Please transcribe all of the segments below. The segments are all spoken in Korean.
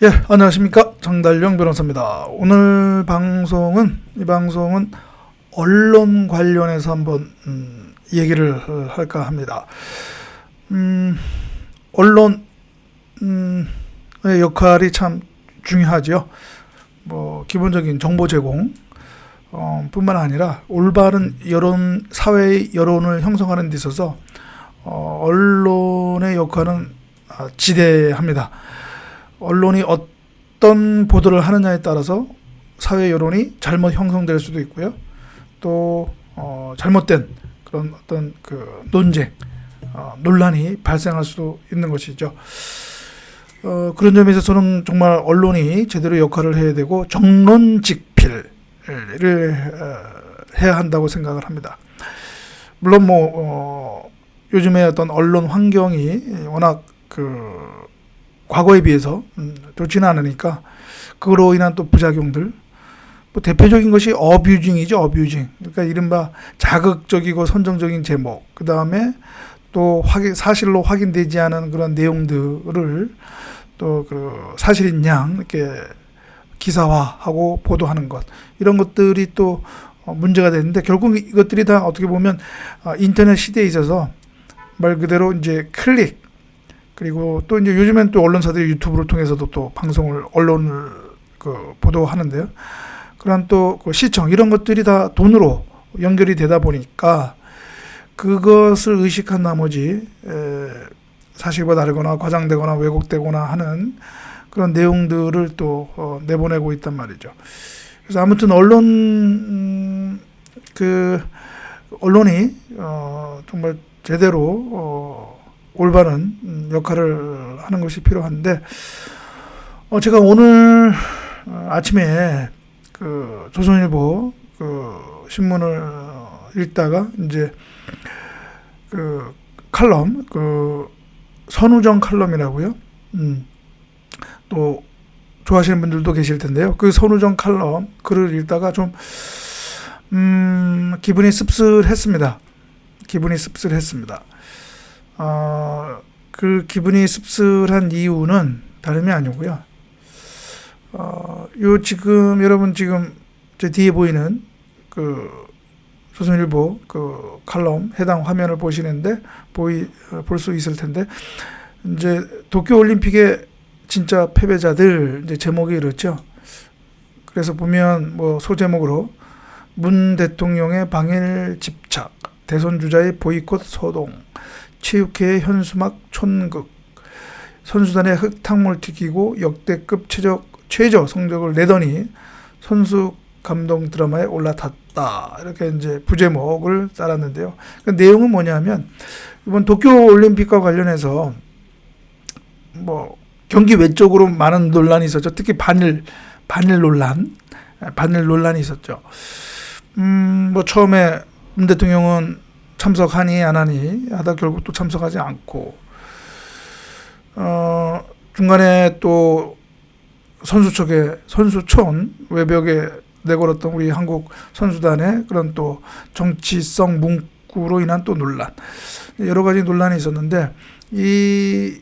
예, 안녕하십니까. 장달령 변호사입니다. 오늘 이 방송은 언론 관련해서 한번 얘기를 할까 합니다. 언론의 역할이 참 중요하죠. 뭐 기본적인 정보 제공 뿐만 아니라 올바른 사회의 여론을 형성하는 데 있어서 언론의 역할은 지대합니다. 언론이 어떤 보도를 하느냐에 따라서 사회 여론이 잘못 형성될 수도 있고요. 또 잘못된 그런 어떤 그 논쟁, 논란이 발생할 수도 있는 것이죠. 그런 점에서 저는 정말 언론이 제대로 역할을 해야 되고 정론직필을 해야 한다고 생각을 합니다. 물론 요즘에 어떤 언론 환경이 워낙 과거에 비해서 좋지는 않으니까 그로 인한 또 부작용들, 대표적인 것이 어뷰징이죠. 어뷰징. 그러니까 이른바 자극적이고 선정적인 제목, 그 다음에 또 사실로 확인되지 않은 그런 내용들을 또 사실인 양 이렇게 기사화하고 보도하는 것, 이런 것들이 또 문제가 되는데, 결국 이것들이 다 어떻게 보면 인터넷 시대에 있어서 말 그대로 이제 클릭, 그리고 또 이제 요즘엔 또 언론사들이 유튜브를 통해서도 또 언론을 보도하는데요. 그런 또 시청, 이런 것들이 다 돈으로 연결이 되다 보니까 그것을 의식한 나머지 사실보다 다르거나 과장되거나 왜곡되거나 하는 그런 내용들을 또 내보내고 있단 말이죠. 그래서 아무튼 언론이 정말 제대로 올바른 역할을 하는 것이 필요한데, 제가 오늘 아침에 조선일보 신문을 읽다가 이제 칼럼, 선우정 칼럼이라고요. 또 좋아하시는 분들도 계실 텐데요. 그 선우정 칼럼 글을 읽다가 좀 기분이 씁쓸했습니다. 그 기분이 씁쓸한 이유는 다름이 아니고요. 여러분 지금 제 뒤에 보이는 조선일보 칼럼 해당 화면을 보시는데 볼 수 있을 텐데, 이제 도쿄올림픽의 진짜 패배자들, 이제 제목이 이렇죠. 그래서 보면 소제목으로 문 대통령의 방일 집착, 대선 주자의 보이콧 소동, 체육회의 현수막 촌극, 선수단의 흙탕물 튀기고 역대급 최저 성적을 내더니 선수 감동 드라마에 올라탔다. 이렇게 이제 부제목을 달았는데요. 그 내용은 뭐냐면, 이번 도쿄 올림픽과 관련해서 경기 외적으로 많은 논란이 있었죠. 특히 반일 논란이 있었죠. 처음에 문 대통령은 참석하니 안 하니 하다 결국 또 참석하지 않고, 중간에 또 선수촌 외벽에 내걸었던 우리 한국 선수단의 그런 또 정치성 문구로 인한 또 논란, 여러 가지 논란이 있었는데, 이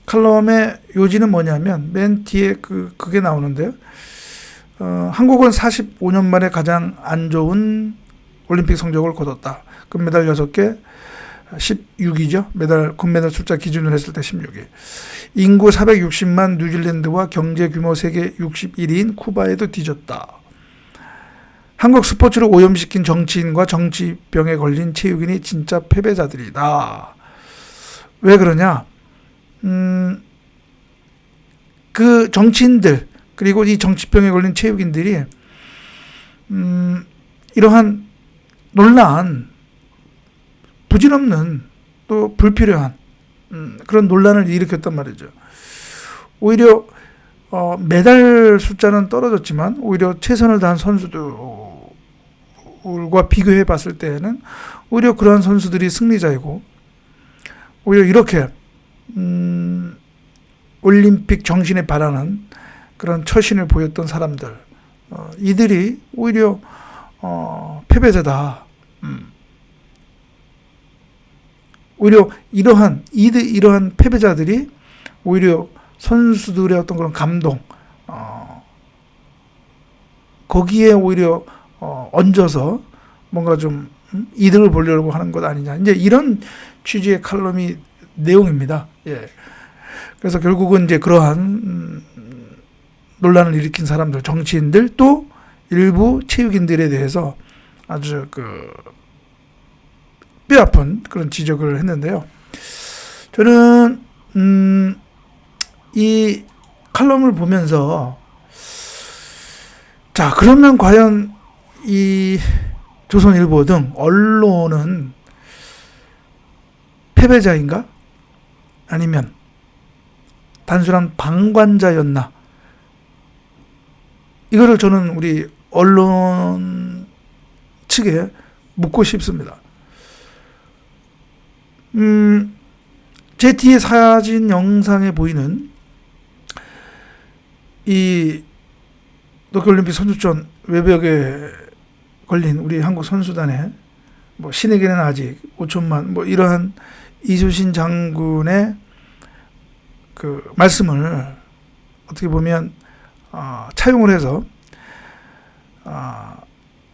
칼럼의 요지는 뭐냐면 맨 뒤에 그게 나오는데요. 한국은 45년 만에 가장 안 좋은 올림픽 성적을 거뒀다. 금메달 6개, 16이죠. 금메달 숫자 기준으로 했을 때 16위. 인구 460만 뉴질랜드와 경제 규모 세계 61위인 쿠바에도 뒤졌다. 한국 스포츠를 오염시킨 정치인과 정치병에 걸린 체육인이 진짜 패배자들이다. 왜 그러냐? 그 정치인들, 그리고 이 정치병에 걸린 체육인들이 이러한 논란, 부질없는 또 불필요한 그런 논란을 일으켰단 말이죠. 오히려 메달 숫자는 떨어졌지만 오히려 최선을 다한 선수들과 비교해 봤을 때에는 오히려 그러한 선수들이 승리자이고, 오히려 이렇게 올림픽 정신에 반하는 그런 처신을 보였던 사람들, 이들이 오히려 패배자다. 오히려 이러한 패배자들이 오히려 선수들의 어떤 그런 감동, 거기에 오히려 얹어서 뭔가 좀 이득을 보려고 하는 것 아니냐. 이제 이런 취지의 칼럼이 내용입니다. 예. 그래서 결국은 이제 그러한 논란을 일으킨 사람들, 정치인들 또 일부 체육인들에 대해서 아주 뼈아픈 그런 지적을 했는데요. 저는 이 칼럼을 보면서 자, 그러면 과연 이 조선일보 등 언론은 패배자인가? 아니면 단순한 방관자였나? 이거를 저는 우리 언론 측에 묻고 싶습니다. 제 뒤에 사진 영상에 보이는 이 도쿄올림픽 선수촌 외벽에 걸린 우리 한국 선수단의 뭐 신에게는 아직 5천만 뭐 이러한 이순신 장군의 그 말씀을 어떻게 보면 차용을 해서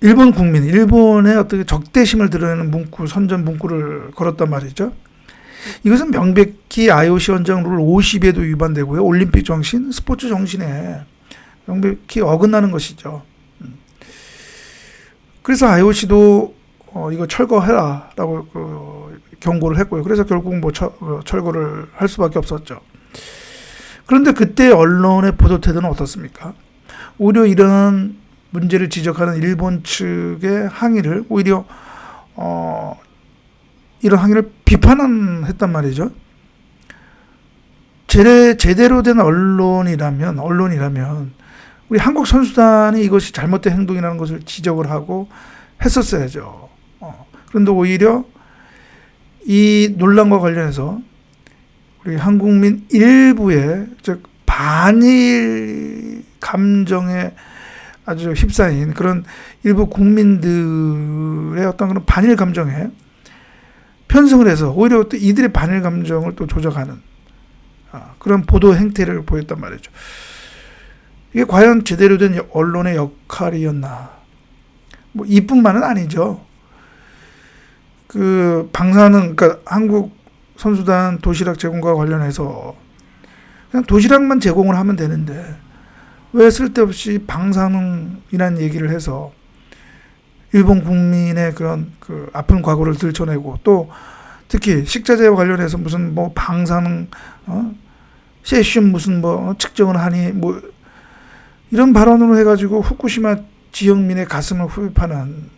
일본 국민, 일본의 어떻게 적대심을 드러내는 문구, 선전 문구를 걸었단 말이죠. 이것은 명백히 IOC 원장 룰 50에도 위반되고요. 올림픽 정신, 스포츠 정신에 명백히 어긋나는 것이죠. 그래서 IOC도 이거 철거해라라고 경고를 했고요. 그래서 결국 뭐 철거를 할 수밖에 없었죠. 그런데 그때 언론의 보도 태도는 어떻습니까? 오히려 이런 문제를 지적하는 일본 측의 항의를 오히려 이런 항의를 비판했단 말이죠. 제대로 된 언론이라면 우리 한국 선수단이 이것이 잘못된 행동이라는 것을 지적을 하고 했었어야죠. 그런데 오히려 이 논란과 관련해서 우리 한국민 일부의 즉 반일 감정에 아주 휩싸인 그런 일부 국민들의 어떤 그런 반일 감정에 편승을 해서 오히려 또 이들의 반일 감정을 또 조작하는 그런 보도 행태를 보였단 말이죠. 이게 과연 제대로 된 언론의 역할이었나? 뭐 이뿐만은 아니죠. 그러니까 한국 선수단 도시락 제공과 관련해서 그냥 도시락만 제공을 하면 되는데 왜 쓸데없이 방사능이라는 얘기를 해서 일본 국민의 그런 아픈 과거를 들춰내고 또 특히 식자재와 관련해서 무슨 뭐 방사능 세슘 무슨 뭐 측정을 하니 뭐 이런 발언으로 해가지고 후쿠시마 지역민의 가슴을 후벼파는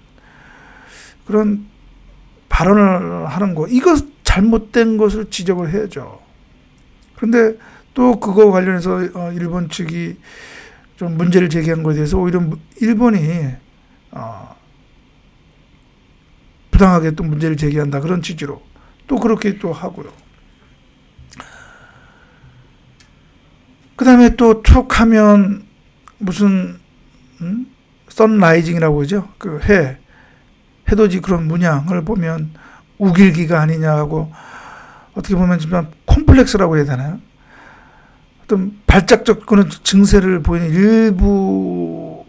그런 발언을 하는 거, 이거 잘못된 것을 지적을 해야죠. 그런데 또 그거 관련해서 일본 측이 좀 문제를 제기한 것에 대해서 오히려 일본이 부당하게 또 문제를 제기한다 그런 취지로 또 그렇게 또 하고요. 그 다음에 또 툭 하면 무슨 선라이징이라고 하죠. 그 해돋이 그런 문양을 보면 우길기가 아니냐고 어떻게 보면 지금 콤플렉스라고 해야 되나요? 어떤 발작적 그런 증세를 보이는 일부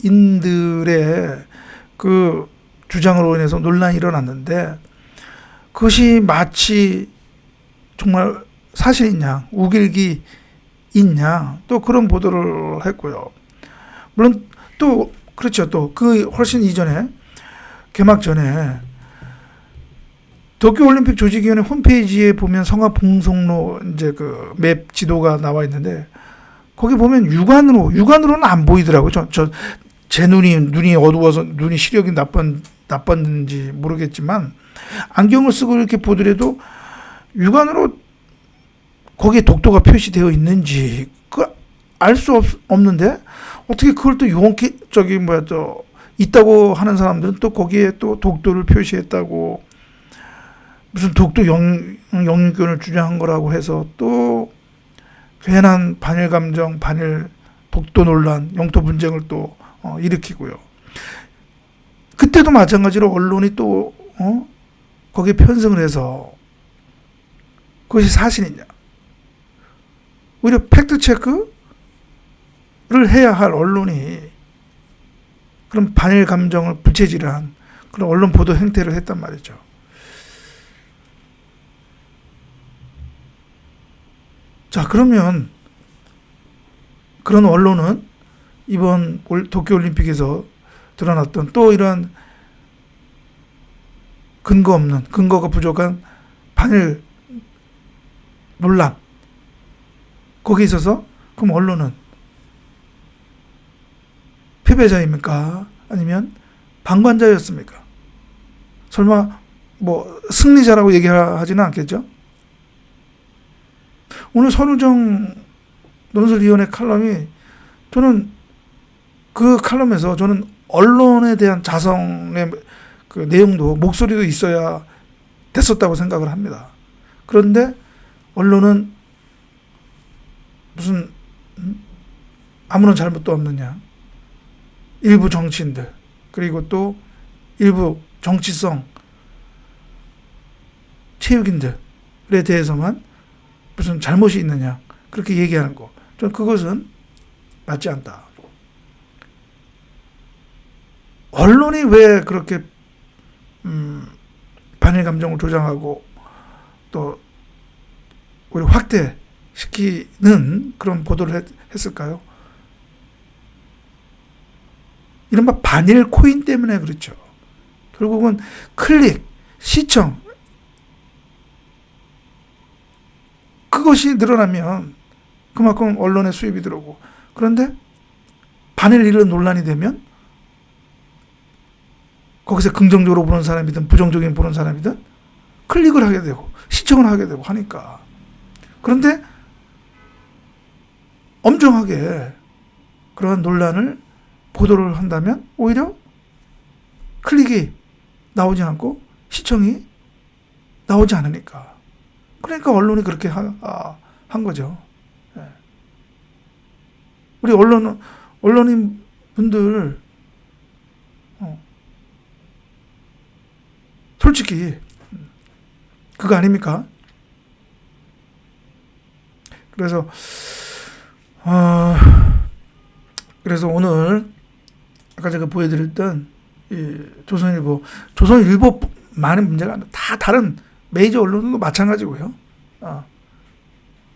인들의 그 주장으로 인해서 논란이 일어났는데 그것이 마치 정말 사실이냐, 우길기 있냐, 또 그런 보도를 했고요. 물론 또 그렇죠. 또 그 훨씬 이전에 개막 전에 도쿄올림픽 조직위원회 홈페이지에 보면 성화 봉송로 이제 그 맵 지도가 나와 있는데 거기 보면 육안으로는 안 보이더라고요. 제 눈이 어두워서 눈이 시력이 나빴는지 모르겠지만 안경을 쓰고 이렇게 보더라도 육안으로 거기에 독도가 표시되어 있는지 알 수 없는데 어떻게 그걸 또 있다고 하는 사람들은 또 거기에 또 독도를 표시했다고 무슨 독도 영유권을 주장한 거라고 해서 또 괜한 반일 감정, 반일 독도 논란, 영토 분쟁을 또 일으키고요. 그때도 마찬가지로 언론이 또 거기에 편승을 해서 그것이 사실이냐? 오히려 팩트 체크를 해야 할 언론이 그런 반일 감정을 부채질한 그런 언론 보도 행태를 했단 말이죠. 자, 그러면 그런 언론은 이번 도쿄올림픽에서 드러났던 또 이러한 근거 없는, 근거가 부족한 반일 논란, 거기에 있어서 그럼 언론은 패배자입니까? 아니면 방관자였습니까? 설마 뭐 승리자라고 얘기하지는 않겠죠? 오늘 선우정 논설위원회 칼럼이, 저는 그 칼럼에서 저는 언론에 대한 자성의 그 내용도, 목소리도 있어야 됐었다고 생각을 합니다. 그런데 언론은 무슨 아무런 잘못도 없느냐, 일부 정치인들 그리고 또 일부 정치성 체육인들에 대해서만 무슨 잘못이 있느냐, 그렇게 얘기하는 거, 저는 그것은 맞지 않다. 언론이 왜 그렇게 반일 감정을 조장하고 또 우리 확대시키는 그런 보도를 했을까요? 이른바 반일 코인 때문에 그렇죠. 결국은 클릭, 시청, 그것이 늘어나면 그만큼 언론의 수입이 들어오고, 그런데 반일 이런 논란이 되면 거기서 긍정적으로 보는 사람이든 부정적인 보는 사람이든 클릭을 하게 되고 시청을 하게 되고 하니까. 그런데 엄정하게 그러한 논란을 보도를 한다면 오히려 클릭이 나오지 않고 시청이 나오지 않으니까. 그러니까 언론이 그렇게 한 거죠. 우리 언론인 분들 솔직히 그거 아닙니까? 그래서 오늘 아까 제가 보여드렸던 이 조선일보만의 문제가 아니라 다 다른 메이저 언론도 마찬가지고요.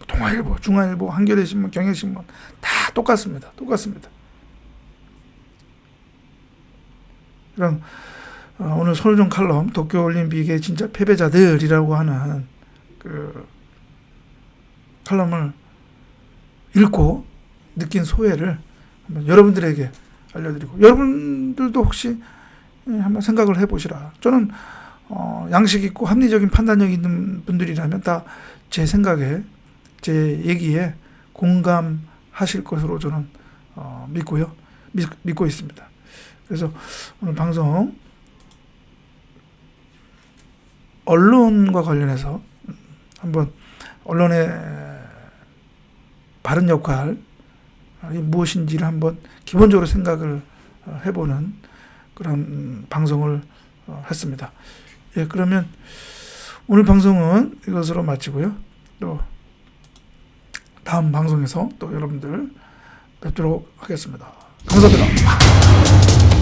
동아일보, 중앙일보, 한겨레신문, 경향신문 다 똑같습니다. 그럼 오늘 손우정 칼럼 도쿄올림픽의 진짜 패배자들이라고 하는 그 칼럼을 읽고 느낀 소회를 한번 여러분들에게 알려드리고, 여러분들도 혹시 한번 생각을 해보시라. 저는 양식 있고 합리적인 판단력 있는 분들이라면 다 제 생각에, 제 얘기에 공감하실 것으로 저는 믿고 있습니다. 그래서 오늘 방송 언론과 관련해서 한번 언론의 바른 역할이 무엇인지를 한번 기본적으로 생각을 해보는 그런 방송을 했습니다. 예, 그러면 오늘 방송은 이것으로 마치고요. 또 다음 방송에서 또 여러분들 뵙도록 하겠습니다. 감사합니다.